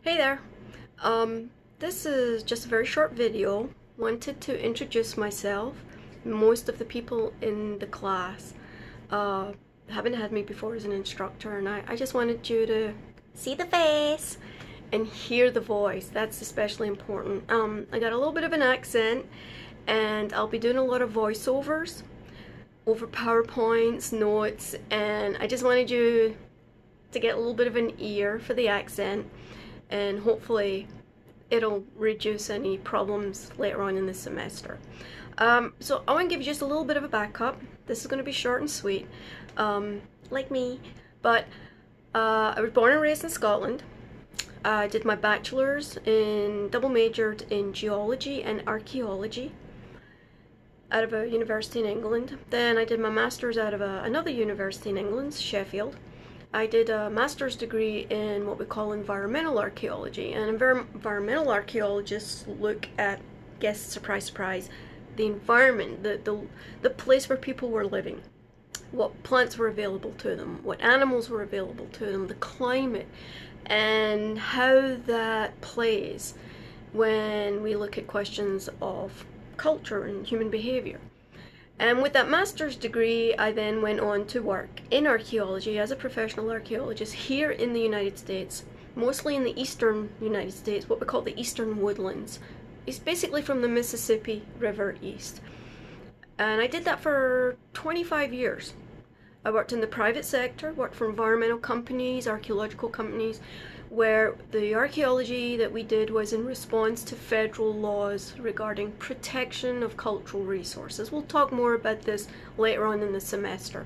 Hey there. This is just a very short video. Wanted to introduce myself. Most of the people in the class uh, haven't had me before as an instructor, and I just wanted you to see the face and hear the voice. That's especially important. I got a little bit of an accent, and I'll be doing a lot of voiceovers over PowerPoints, notes, and I just wanted you to get a little bit of an ear for the accent, and hopefully it'll reduce any problems later on in the semester. So I want to give you just a little bit of a backup. This is going to be short and sweet, like me, but I was born and raised in Scotland. I did my bachelor's double majored in geology and archaeology out of a university in England. Then I did my master's out of another university in England, Sheffield. I did a master's degree in what we call environmental archaeology, and environmental archaeologists look at, guess, surprise, surprise, the environment, the place where people were living, what plants were available to them, what animals were available to them, the climate, and how that plays when we look at questions of culture and human behavior. And with that master's degree, I then went on to work in archaeology as a professional archaeologist here in the United States, mostly in the eastern United States, what we call the eastern woodlands. It's basically from the Mississippi River east. And I did that for 25 years. I worked in the private sector, worked for environmental companies, archaeological companies, where the archaeology that we did was in response to federal laws regarding protection of cultural resources. We'll talk more about this later on in the semester.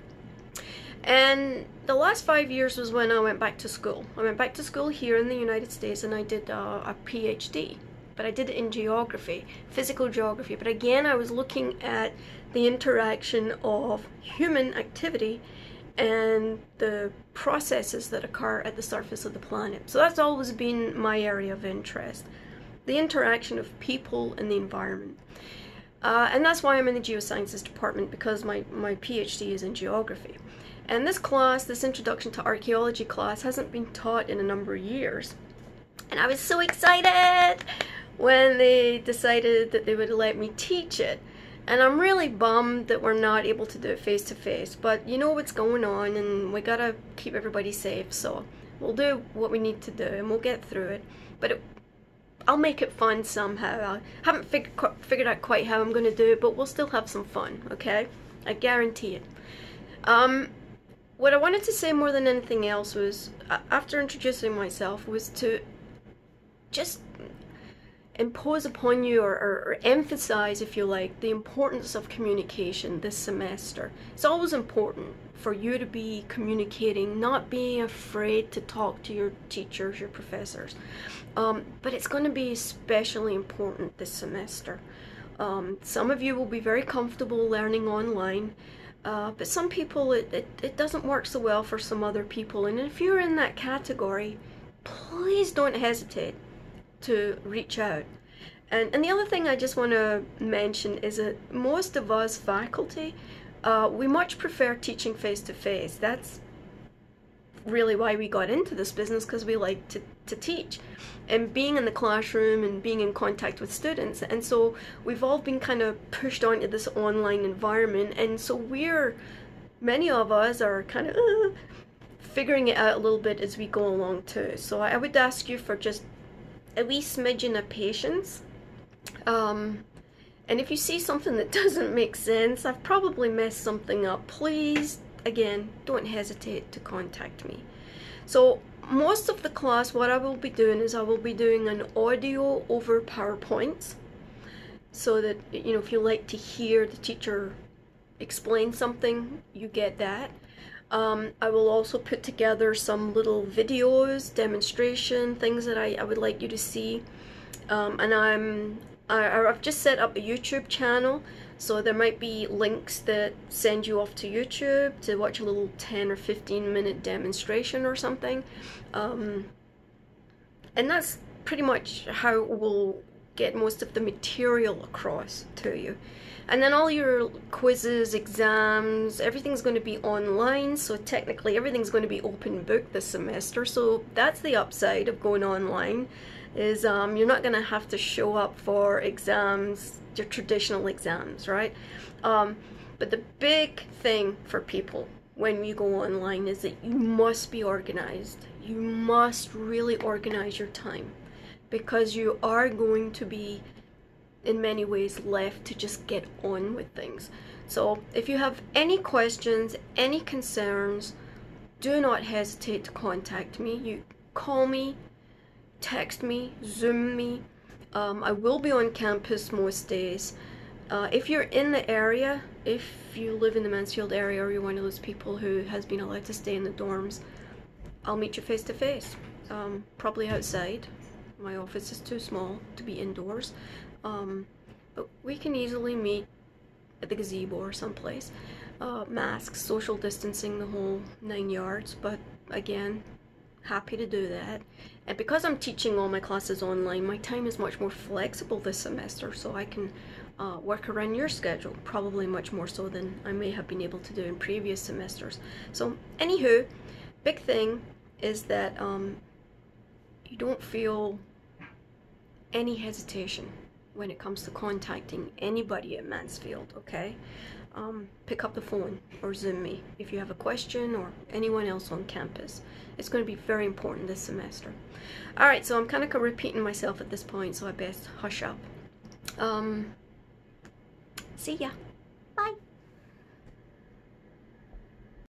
And the last 5 years was when I went back to school. I went back to school here in the United States, and I did a PhD, but I did it in geography, physical geography. But again, I was looking at the interaction of human activity and the processes that occur at the surface of the planet. So that's always been my area of interest, the interaction of people and the environment. And that's why I'm in the geosciences department, because my PhD is in geography. And this class, this introduction to archaeology class, hasn't been taught in a number of years. And I was so excited when they decided that they would let me teach it. And I'm really bummed that we're not able to do it face to face, but you know what's going on, and we gotta keep everybody safe, so we'll do what we need to do and we'll get through it. But I'll make it fun somehow. I haven't figured out quite how I'm gonna do it, but we'll still have some fun, okay? I guarantee it. What I wanted to say more than anything else was, after introducing myself, was to just impose upon you, or emphasize, if you like, the importance of communication this semester. It's always important for you to be communicating, not being afraid to talk to your teachers, your professors. But it's going to be especially important this semester. Some of you will be very comfortable learning online, but some people, it doesn't work so well for some other people. And if you're in that category, please don't hesitate to reach out. And the other thing I just want to mention is that most of us faculty, we much prefer teaching face-to-face. That's really why we got into this business, because we like to teach and being in the classroom and being in contact with students. And so we've all been kind of pushed onto this online environment, and so many of us are kind of figuring it out a little bit as we go along too. So I would ask you for just a wee smidgen of patience. And if you see something that doesn't make sense, I've probably messed something up, please, again, don't hesitate to contact me. So most of the class, what I will be doing is I will be doing an audio over PowerPoints, so that, you know, if you like to hear the teacher explain something, you get that. I will also put together some little videos, demonstration, things that I would like you to see. And I've just set up a YouTube channel, so there might be links that send you off to YouTube to watch a little 10 or 15-minute demonstration or something. And that's pretty much how we'll get most of the material across to you. And then all your quizzes, exams, everything's going to be online, so technically everything's going to be open book this semester. So that's the upside of going online, is you're not going to have to show up for exams, your traditional exams, right? But the big thing for people when you go online is that you must be organized. You must really organize your time, because you are going to be in many ways left to just get on with things. So if you have any questions, any concerns, do not hesitate to contact me. You call me, text me, Zoom me. I will be on campus most days. If you're in the area, if you live in the Mansfield area, or you're one of those people who has been allowed to stay in the dorms, I'll meet you face to face, probably outside. My office is too small to be indoors, but we can easily meet at the gazebo or someplace. Masks, social distancing, the whole 9 yards, but again, happy to do that. And because I'm teaching all my classes online, my time is much more flexible this semester, so I can work around your schedule, probably much more so than I may have been able to do in previous semesters. So anywho, big thing is that you don't feel any hesitation when it comes to contacting anybody at Mansfield, okay? Pick up the phone or Zoom me if you have a question, or anyone else on campus. It's going to be very important this semester. Alright, so I'm kind of repeating myself at this point, so I best hush up. See ya.